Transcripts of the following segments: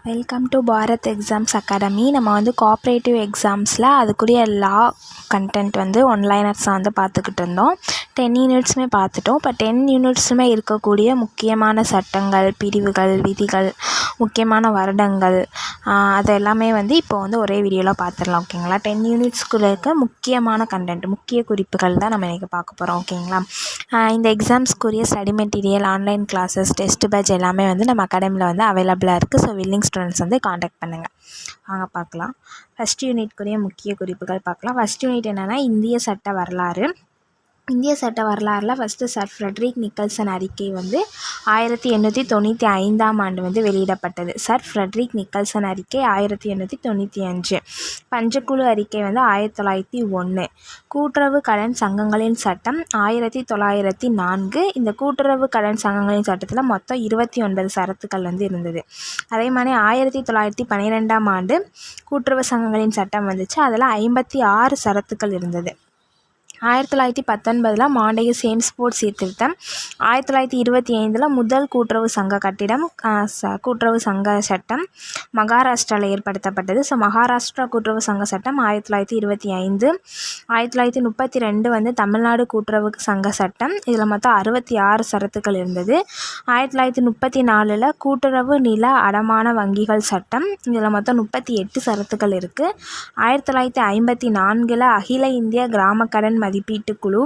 Welcome to Bharat exams academy. நம்ம வந்து cooperative எக்ஸாம்ஸில் அதுக்குரிய லா கண்டென்ட் வந்து ஒன்லைனர்ஸை வந்து பார்த்துக்கிட்டு இருந்தோம். 10 யூனிட்ஸுமே பார்த்துட்டோம். இப்போ 10 யூனிட்ஸுமே இருக்கக்கூடிய முக்கியமான சட்டங்கள், பிரிவுகள், விதிகள், முக்கியமான வருடங்கள் அது எல்லாமே வந்து இப்போ வந்து ஒரே வீடியோவில் பார்த்துடலாம். ஓகேங்களா? 10 யூனிட்ஸ்குள்ளே இருக்க முக்கியமான கண்டென்ட், முக்கிய குறிப்புகள் தான் நம்ம இன்றைக்கி பார்க்க போகிறோம். ஓகேங்களா? இந்த எக்ஸாம்ஸ்க்குரிய study material, online classes, test batch எல்லாமே வந்து நம்ம அகாடமியில் வந்து அவைலபிளாக இருக்குது. ஸோ வில்லிங் ஸ்டூடெண்ட்ஸ் வந்து காண்டாக்ட் பண்ணுங்கள். வாங்க பார்க்கலாம். ஃபஸ்ட் யூனிட்க்குரிய முக்கிய குறிப்புகள் பார்க்கலாம். ஃபஸ்ட் யூனிட் என்னென்னா இந்திய சட்ட வரலாறு. இந்திய சட்ட வரலாறில் ஃபஸ்ட்டு சர் ஃப்ரெட்ரிக் நிக்கல்சன் அறிக்கை வந்து 1895ஆம் ஆண்டு வந்து வெளியிடப்பட்டது. சர் ஃப்ரெட்ரிக் நிக்கல்சன் அறிக்கை 1895. பஞ்சக்குழு அறிக்கை வந்து 1901. கூட்டுறவு கடன் சங்கங்களின் சட்டம் 1904. இந்த கூட்டுறவு கடன் சங்கங்களின் சட்டத்தில் மொத்தம் 29 சரத்துக்கள் வந்து இருந்தது. அதே மாதிரி 1912ஆம் ஆண்டு கூட்டுறவு சங்கங்களின் சட்டம் வந்துச்சு. அதில் 56 சரத்துக்கள் இருந்தது. 1919 மாண்டேகு சேம்ஸ்போர்ட் சீர்திருத்தம். 1925 முதல் கூட்டுறவு சங்க கட்டிடம், கூட்டுறவு சங்க சட்டம் மகாராஷ்டிராவில் ஏற்படுத்தப்பட்டது. ஸோ மகாராஷ்டிரா கூட்டுறவு சங்க சட்டம் 1925. 1932 வந்து தமிழ்நாடு கூட்டுறவு சங்க சட்டம். இதில் மொத்தம் 66 சரத்துக்கள் இருந்தது. 1934 கூட்டுறவு நில அடமான வங்கிகள் சட்டம். இதில் மொத்தம் 38 சரத்துக்கள் இருக்குது. 1954 அகில இந்திய கிராம கடன் மதிப்பீட்டு குழு.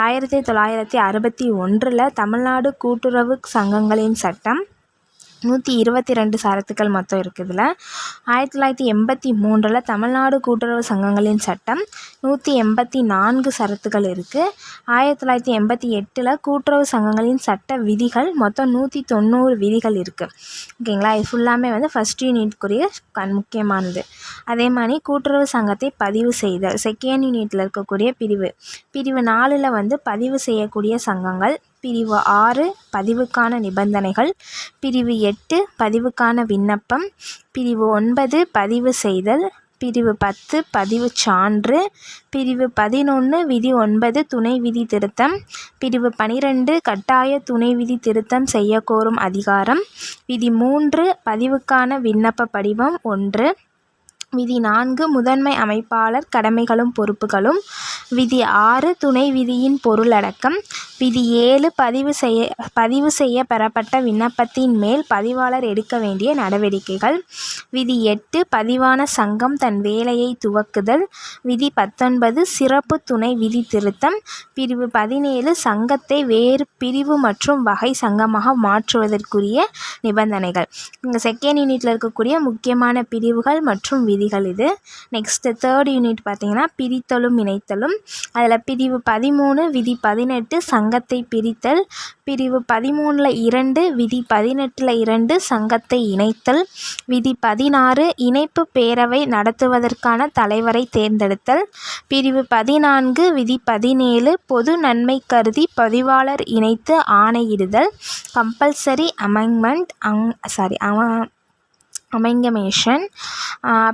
1961 தமிழ்நாடு கூட்டுறவு சங்கங்களின் சட்டம். 122 சரத்துக்கள் மொத்தம் இருக்குதுல. 1983 தமிழ்நாடு கூட்டுறவு சங்கங்களின் சட்டம். 184 சரத்துக்கள் இருக்குது. 1988 கூட்டுறவு சங்கங்களின் சட்ட விதிகள். மொத்தம் 190 விதிகள் இருக்குது. ஓகேங்களா? இது ஃபுல்லாமே வந்து ஃபஸ்ட் யூனிட்க்குரிய முக்கியமானது. அதே மாதிரி கூட்டுறவு சங்கத்தை பதிவு செய்தல் செகண்ட் யூனிட்டில் இருக்கக்கூடிய பிரிவு 4ல் வந்து பதிவு செய்யக்கூடிய சங்கங்கள். பிரிவு 6 பதிவுக்கான நிபந்தனைகள். பிரிவு 8 பதிவுக்கான விண்ணப்பம். பிரிவு 9 பதிவு செய்தல். பிரிவு 10 பதிவு சான்று. பிரிவு 11 விதி 9 துணை விதி திருத்தம். பிரிவு 12 கட்டாய துணை விதி திருத்தம் செய்ய கோரும் அதிகாரம். விதி 3 பதிவுக்கான விண்ணப்ப படிவம் 1. விதி 4 முதன்மை அமைப்பாளர் கடமைகளும் பொறுப்புகளும். விதி 6 துணை விதியின் பொருளடக்கம். விதி 7 பதிவு செய்ய பெறப்பட்ட விண்ணப்பத்தின் மேல் பதிவாளர் எடுக்க வேண்டிய நடவடிக்கைகள். விதி 8 பதிவான சங்கம் தன் வேலையை துவக்குதல். விதி 19 சிறப்பு துணை விதி திருத்தம். பிரிவு 17 சங்கத்தை வேறு பிரிவு மற்றும் வகை சங்கமாக மாற்றுவதற்குரிய நிபந்தனைகள். இங்கே செகண்ட் யூனிட்டில் இருக்கக்கூடிய முக்கியமான பிரிவுகள் மற்றும் விதிகள் இது. நெக்ஸ்ட் தேர்ட் யூனிட் பார்த்திங்கன்னா பிரித்தலும் இணைத்தலும். அதில் பிரிவு 13 விதி 18 சங்கத்தை பிரித்தல். பிரிவு 13 2 விதி 18 2 சங்கத்தை இணைத்தல். விதி 16 இணைப்பு பேரவை நடத்துவதற்கான தலைவரை தேர்ந்தெடுத்தல். பிரிவு 14 விதி 17 பொது நன்மை கருதி பதிவாளர் இணைத்து ஆணையிடுதல். கம்பல்சரி அமெங்கமேஷன்.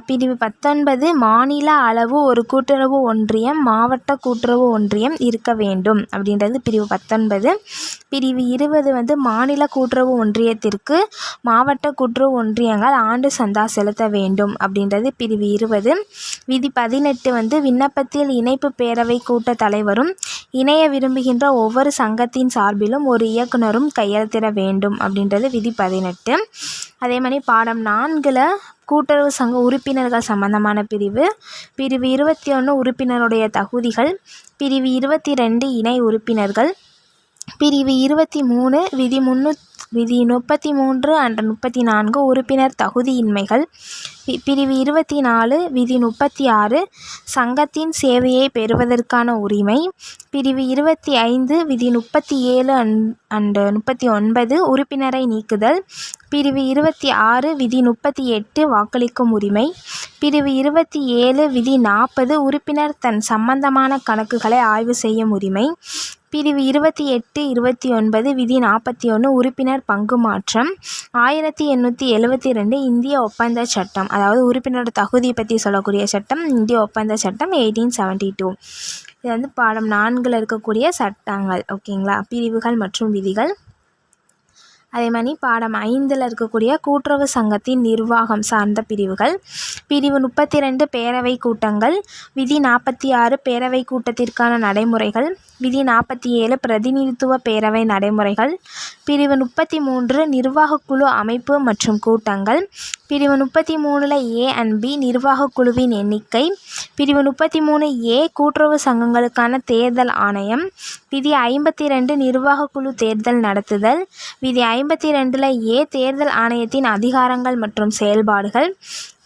பிரிவு 19 மாநில அளவு ஒரு கூட்டுறவு ஒன்றியம், மாவட்ட கூட்டுறவு ஒன்றியம் இருக்க வேண்டும் அப்படின்றது பிரிவு 19. பிரிவு 20 வந்து மாநில கூட்டுறவு ஒன்றியத்திற்கு மாவட்ட கூட்டுறவு ஒன்றியங்கள் ஆண்டு சந்தா செலுத்த வேண்டும் அப்படின்றது பிரிவு 20. விதி 18 வந்து விண்ணப்பத்தில் இணைப்பு பேரவை கூட்ட தலைவரும் இணைய விரும்புகின்ற ஒவ்வொரு சங்கத்தின் சார்பிலும் ஒரு இயக்குனரும் கையெழுத்திட வேண்டும் அப்படின்றது விதி 18. அதே மாதிரி பாடம் 4ல் கூட்டுறவு சங்க உறுப்பினர்கள் சம்பந்தமான பிரிவு. பிரிவு 21 உறுப்பினருடைய தகுதிகள். பிரிவு 22 இணை உறுப்பினர்கள். பிரிவு 23 விதி 33 அண்ட் 34 உறுப்பினர் தகுதியின்மைகள். பிரிவு 24 விதி 36 சங்கத்தின் சேவையை பெறுவதற்கான உரிமை. பிரிவு 25 விதி 37 அண்ட் 39 உறுப்பினரை நீக்குதல். பிரிவு 26 விதி 38 வாக்களிக்கும் உரிமை. பிரிவு 27 விதி 40 உறுப்பினர் தன் சம்பந்தமான கணக்குகளை ஆய்வு செய்யும் உரிமை. பிரிவு 28 29 விதி 41 உறுப்பினர் பங்கு மாற்றம். 1872 இந்திய ஒப்பந்த சட்டம், அதாவது உறுப்பினரோட தகுதியை பற்றி சொல்லக்கூடிய சட்டம் இந்திய ஒப்பந்த சட்டம் 1872. இது வந்து பாடம் 4ல் இருக்கக்கூடிய சட்டங்கள். ஓகேங்களா? பிரிவுகள் மற்றும் விதிகள். அதே மாதிரி பாடம் 5ல் இருக்கக்கூடிய கூட்டுறவு சங்கத்தின் நிர்வாகம் சார்ந்த பிரிவுகள். பிரிவு 32 பேரவை கூட்டங்கள். விதி 46 பேரவை கூட்டத்திற்கான நடைமுறைகள். விதி 47 பிரதிநிதித்துவ பேரவை நடைமுறைகள். பிரிவு 33 நிர்வாகக்குழு அமைப்பு மற்றும் கூட்டங்கள். பிரிவு 33ல் A and B நிர்வாகக் குழுவின் எண்ணிக்கை. பிரிவு 33A கூட்டுறவு சங்கங்களுக்கான தேர்தல் ஆணையம். விதி 52 நிர்வாகக் குழு தேர்தல் நடத்துதல். விதி 52ல் A தேர்தல் ஆணையத்தின் அதிகாரங்கள் மற்றும் செயல்பாடுகள்.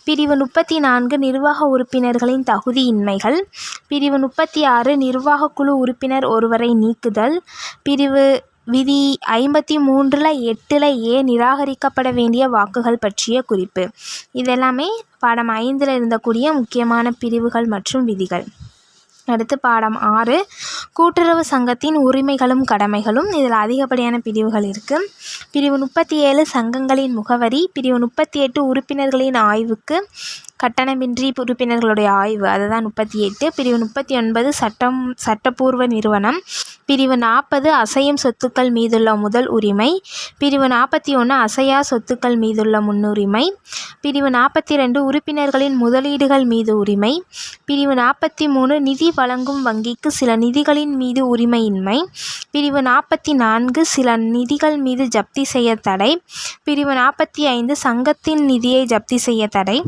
பிரிவு 34 நிர்வாக உறுப்பினர்களின் தகுதியின்மைகள். பிரிவு 36 நிர்வாகக் குழு உறுப்பினர் ஒருவரை நீக்குதல். விதி 53ல் 8ல் A நிராகரிக்கப்பட வேண்டிய வாக்குகள் பற்றிய குறிப்பு. இதெல்லாமே பாடம் 5ல் இருந்தக்கூடிய முக்கியமான பிரிவுகள் மற்றும் விதிகள். அடுத்து பாடம் 6 கூட்டுறவு சங்கத்தின் உரிமைகளும் கடமைகளும். இதில் அதிகப்படியான பிரிவுகள் இருக்குது. பிரிவு 37 சங்கங்களின் முகவரி. பிரிவு 38 உறுப்பினர்களின் ஆய்வுக்கு கட்டணமின்றி உறுப்பினர்களுடைய ஆய்வு, அதுதான் 38. பிரிவு 39 சட்டப்பூர்வ நிறுவனம். பிரிவு 40 அசையும் சொத்துக்கள் மீதுள்ள முதல் உரிமை. பிரிவு 41 அசையா சொத்துக்கள் மீதுள்ள முன்னுரிமை. பிரிவு 42 உறுப்பினர்களின் முதலீடுகள் மீது உரிமை. பிரிவு 43 நிதி வழங்கும் வங்கிக்கு சில நிதிகளின் மீது உரிமையின்மை. பிரிவு 44 சில நிதிகள் மீது ஜப்தி செய்ய தடை. பிரிவு 45 சங்கத்தின் நிதியை ஜப்தி செய்ய தடை.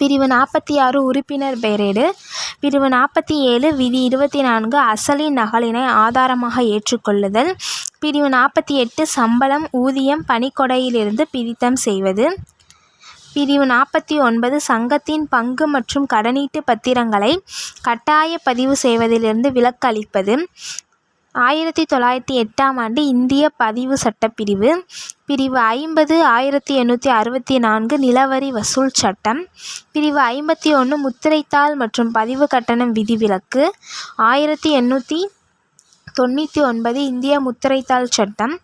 பிரிவு 46 உறுப்பினர் பெயரேடு. பிரிவு 47 விதி 24 அசலின் நகலினை ஆதாரமாக ஏற்றுக்கொள்ளுதல். பிரிவு 48 சம்பளம் ஊதியம் பணிக்கொடையிலிருந்து பிரித்தம் செய்வது. பிரிவு 49 சங்கத்தின் பங்கு மற்றும் கடனீட்டு பத்திரங்களை கட்டாய பதிவு செய்வதிலிருந்து விலக்கு அளிப்பது. 1908 இந்திய பதிவு சட்டப்பிரிவு. பிரிவு 50 1864 நிலவரி வசூல் சட்டம். பிரிவு 51 முத்திரைத்தாள் மற்றும் பதிவு கட்டணம் விதிவிலக்கு. 1899 இந்திய முத்திரைத்தாள் சட்டம்.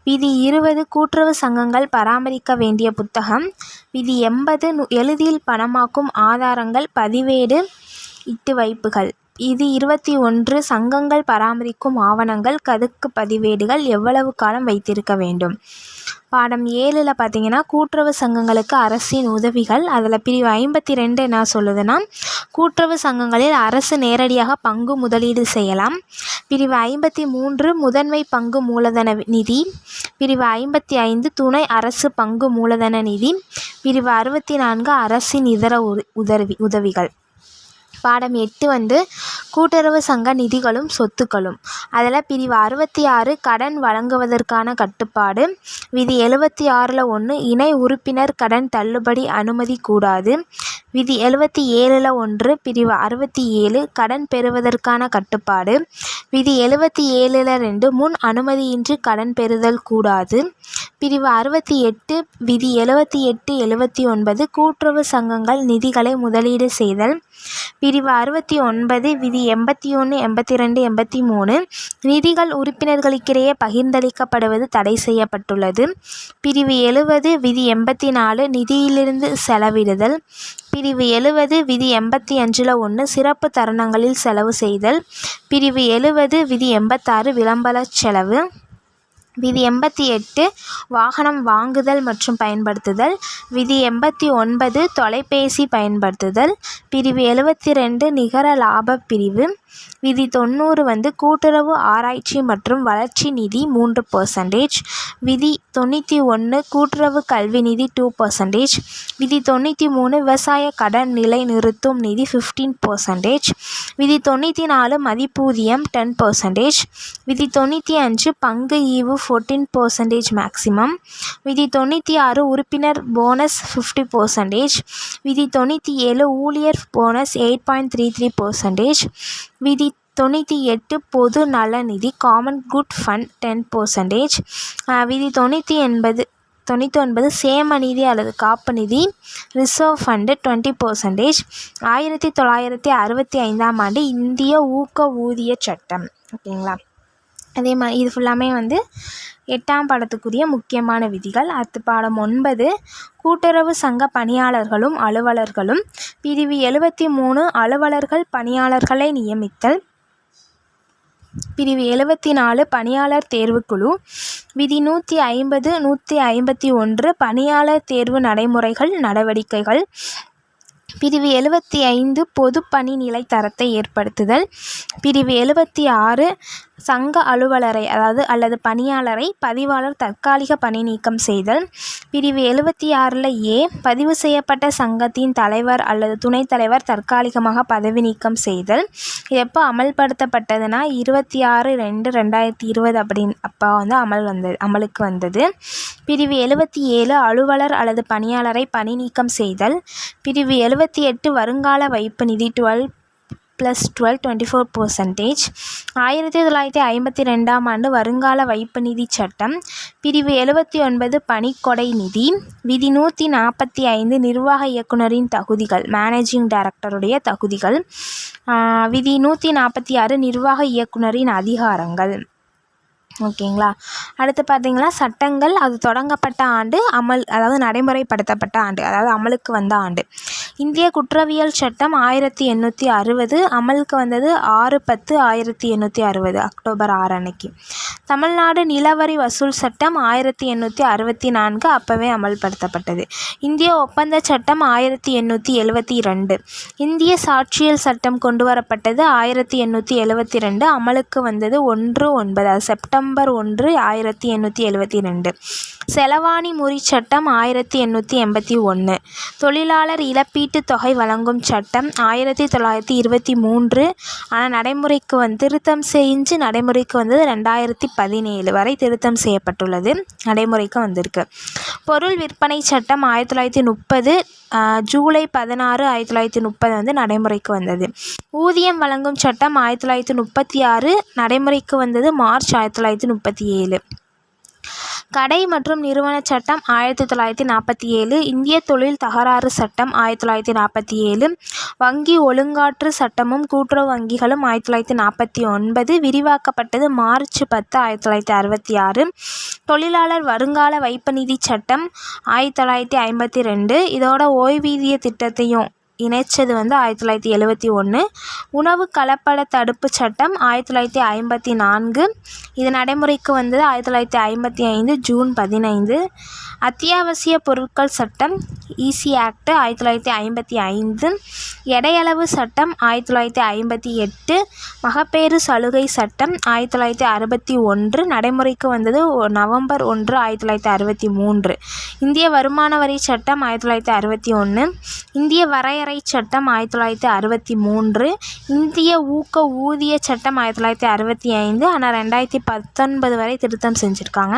விதி 20 கூட்டுறவு சங்கங்கள் பராமரிக்க வேண்டிய புத்தகம். விதி 80 எளிதில் பணமாக்கும் ஆதாரங்கள் பதிவேடு இட்டு வைப்புகள். இது 21 சங்கங்கள் பராமரிக்கும் ஆவணங்கள் கதுக்கு பதிவேடுகள் எவ்வளவு காலம் வைத்திருக்க வேண்டும். பாடம் 7ல் பார்த்தீங்கன்னா கூட்டுறவு சங்கங்களுக்கு அரசின் உதவிகள். அதில் பிரிவு 52 என்ன சொல்லுதுன்னா கூட்டுறவு சங்கங்களில் அரசு நேரடியாக பங்கு முதலீடு செய்யலாம். பிரிவு 53 முதன்மை பங்கு மூலதன நிதி. பிரிவு 55 துணை அரசு பங்கு மூலதன நிதி. பிரிவு 64 அரசின் இதர உதவிகள். பாடம் 8 கூட்டுறவு சங்க நிதிகளும் சொத்துக்களும். அதில் பிரிவு 66 கடன் வழங்குவதற்கான கட்டுப்பாடு. விதி 76ல் 1 இணை உறுப்பினர் கடன் தள்ளுபடி அனுமதி கூடாது. விதி 77ல் 1 பிரிவு 67 கடன் பெறுவதற்கான கட்டுப்பாடு. விதி 77ல் 2 முன் அனுமதியின்றி கடன் பெறுதல் கூடாது. பிரிவு 68 விதி 78 79 கூட்டுறவு சங்கங்கள் நிதிகளை முதலீடு செய்தல். பிரிவு 69 விதி 81 82 83 நிதிகள் உறுப்பினர்களுக்கிடையே பகிர்ந்தளிக்கப்படுவது தடை செய்யப்பட்டுள்ளது. பிரிவு 70 விதி 84 நிதியிலிருந்து செலவிடுதல். பிரிவு 70 விதி 85ல் 1 சிறப்பு தருணங்களில் செலவு செய்தல். பிரிவு 70 விதி 86 விளம்பர செலவு. விதி 88 வாகனம் வாங்குதல் மற்றும் பயன்படுத்துதல். விதி 89 தொலைபேசி பயன்படுத்துதல். பிரிவு 72 நிகர லாப பிரிவு. விதி 90 கூட்டுறவு ஆராய்ச்சி மற்றும் வளர்ச்சி நிதி 3%. விதி 91 கூட்டுறவு கல்வி நிதி 2%. விதி 93 விவசாய கடன் நிலை நிறுத்தும் நிதி 15%. விதி 94 மதிப்பூதியம் 10%. விதி 95 பங்கு ஈவு 14% மேக்சிமம். விதி 96 உறுப்பினர் போனஸ் 50%. விதி 97 ஊழியர் போனஸ் 8.33%. விதி 98 பொது நல நிதி காமன் குட் ஃபண்ட் 10%. விதி 99 சேம நிதி அல்லது காப்பு நிதி ரிசர்வ் ஃபண்டு 20%. 1965 இந்திய ஊக்க ஊதிய சட்டம். ஓகேங்களா. அதே மாதிரி இது ஃபுல்லாமே 8ஆம் பாடத்துக்குரிய முக்கியமான விதிகள். அடுத்து பாடம் 9 கூட்டுறவு சங்க பணியாளர்களும் அலுவலர்களும். பிரிவு 73 அலுவலர்கள் பணியாளர்களை நியமித்தல். பிரிவு 74 பணியாளர் தேர்வுக்குழு. விதி 150, 151 பணியாளர் தேர்வு நடைமுறைகள் நடவடிக்கைகள். பிரிவு 75 பொதுப்பணி நிலை தரத்தை ஏற்படுத்துதல். பிரிவு 76 சங்க அலுவலரை அல்லது பணியாளரை பதிவாளர் தற்காலிக பணி நீக்கம் செய்தல். பிரிவு 76 ஏ பதிவு செய்யப்பட்ட சங்கத்தின் தலைவர் அல்லது துணைத் தலைவர் தற்காலிகமாக பதவி நீக்கம் செய்தல். எப்போ அமல்படுத்தப்பட்டதுன்னா 26/2/2020 அப்போ அமலுக்கு வந்தது. பிரிவு 77 அலுவலர் அல்லது பணியாளரை பணி நீக்கம் செய்தல். பிரிவு 78 வருங்கால வைப்பு நிதி 12+12 24%. 1952ஆம் ஆண்டு வருங்கால வைப்பு நிதி சட்டம். பிரிவு 79 பணிக்கொடை நிதி. விதி 145 நிர்வாக இயக்குனரின் தகுதிகள் மேனேஜிங் டைரக்டருடைய தகுதிகள். விதி 146 நிர்வாக இயக்குனரின் அதிகாரங்கள். ஓகேங்களா. அடுத்து பார்த்தீங்கன்னா சட்டங்கள் அது தொடங்கப்பட்ட ஆண்டு நடைமுறைப்படுத்தப்பட்ட ஆண்டு அமலுக்கு வந்த ஆண்டு. இந்திய குற்றவியல் சட்டம் 1860 அமலுக்கு வந்தது 6/10/1860 அக்டோபர் 6 அன்னைக்கு. தமிழ்நாடு நிலவரி வசூல் சட்டம் 1864 அப்போவே அமல்படுத்தப்பட்டது. இந்திய ஒப்பந்த சட்டம் 1872. இந்திய சாட்சியல் சட்டம் கொண்டு வரப்பட்டது 1872 அமலுக்கு வந்தது 1/9 செப்டம்பர் 1 1872. செலவாணி முறி சட்டம் 1881. தொழிலாளர் இழப்பீட்டுத் தொகை வழங்கும் சட்டம் 1923 ஆனால் திருத்தம் செஞ்சு நடைமுறைக்கு வந்தது 2017 வரை திருத்தம் செய்யப்பட்டுள்ளது, நடைமுறைக்கு வந்திருக்கு. பொருள் விற்பனை சட்டம் 1930 ஜூலை 16 1930 நடைமுறைக்கு வந்தது. ஊதியம் வழங்கும் சட்டம் 1936 நடைமுறைக்கு வந்தது மார்ச் 1937. கடை மற்றும் நிறுவன சட்டம் 1947. இந்திய தொழில் தகராறு சட்டம் 1947. வங்கி ஒழுங்காற்று சட்டமும் கூட்டுறவு வங்கிகளும் 1949 விரிவாக்கப்பட்டது மார்ச் 10 1966. தொழிலாளர் வருங்கால வைப்பு நிதி சட்டம் 1952. இதோட ஓய்வூதிய திட்டத்தையும் இணைச்சது 1971. உணவு கலப்பட தடுப்பு சட்டம் 1954 இது நடைமுறைக்கு வந்தது 1955 ஜூன் 15. அத்தியாவசிய பொருட்கள் சட்டம் ஈசி ஆக்ட் 1955. எடையளவு சட்டம் 1958. மகப்பேறு சலுகை சட்டம் 1961 நடைமுறைக்கு வந்தது நவம்பர் 1 1963. இந்திய வருமான வரி சட்டம் 1961. இந்திய வரையறை சட்டம் 1963. இந்திய ஊக்க ஊதிய சட்டம் 1965 ஆனால் 2019 வரை திருத்தம் செஞ்சுருக்காங்க.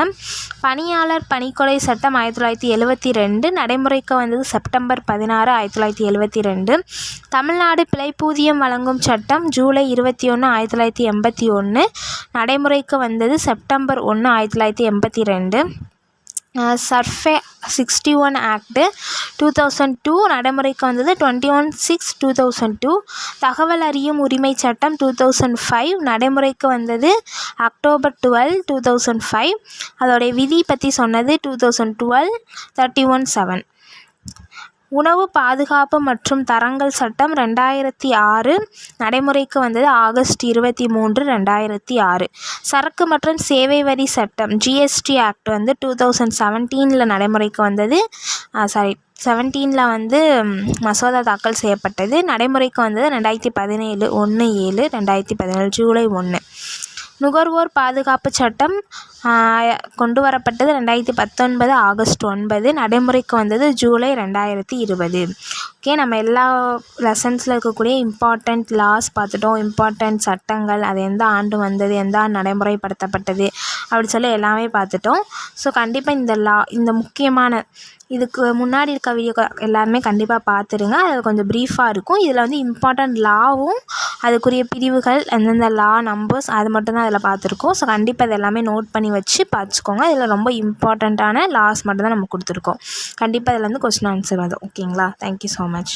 பணியாளர் பணிக்கொடை சட்டம் 1972 நடைமுறைக்கு வந்தது செப்டம்பர் 16 1972. தமிழ்நாடு பிழைப்பூதியம் வழங்கும் சட்டம் ஜூலை 21 1981 நடைமுறைக்கு வந்தது செப்டம்பர் 1 1982. சர்ஃபே 61 ஆக்ட் 2002 நடைமுறைக்கு வந்தது 21/6/2002. தகவல் அறியும் உரிமை சட்டம் 2005 நடைமுறைக்கு வந்தது அக்டோபர் 12 2005. அதோடைய விதி பற்றி சொன்னது 2012 31/7. உணவு பாதுகாப்பு மற்றும் தரங்கள் சட்டம் 2006 நடைமுறைக்கு வந்தது ஆகஸ்ட் 23 2006. சரக்கு மற்றும் சேவை வரி சட்டம் ஜிஎஸ்டி ஆக்ட் 2017 நடைமுறைக்கு வந்தது 17 மசோதா தாக்கல் செய்யப்பட்டது, நடைமுறைக்கு வந்தது 2017 1/7/2017 ஜூலை 1. நுகர்வோர் பாதுகாப்பு சட்டம் கொண்டு வரப்பட்டது 2019 ஆகஸ்ட் 9 நடைமுறைக்கு வந்தது ஜூலை 2020. ஓகே, நம்ம எல்லா லெசன்ஸில் இருக்கக்கூடிய இம்பார்ட்டண்ட் லாஸ் பார்த்துட்டோம், இம்பார்ட்டண்ட் சட்டங்கள், அது எந்த ஆண்டு வந்தது, எந்த ஆண்டு நடைமுறைப்படுத்தப்பட்டது அப்படி சொல்லி எல்லாமே பார்த்துட்டோம். ஸோ கண்டிப்பாக இந்த முக்கியமான இதுக்கு முன்னாடி இருக்க வீடியோ எல்லாருமே கண்டிப்பாக பார்த்துருங்க. அது கொஞ்சம் ப்ரீஃபாக இருக்கும். இதில் இம்பார்ட்டண்ட் லாவும் அதுக்குரிய பிரிவுகள் எந்தெந்த லா நம்பர்ஸ் அது மட்டும்தான் அதில் பார்த்துருக்கோம். ஸோ கண்டிப்பாக இது எல்லாமே நோட் பண்ணி வச்சு பார்த்துக்கோங்க. இதில் ரொம்ப இம்பார்ட்டண்ட்டான லாஸ் மட்டும்தான் நம்ம கொடுத்துருக்கோம். கண்டிப்பாக இதில் கொஸ்டின் ஆன்சர் வரும். ஓகேங்களா. Thank you so much.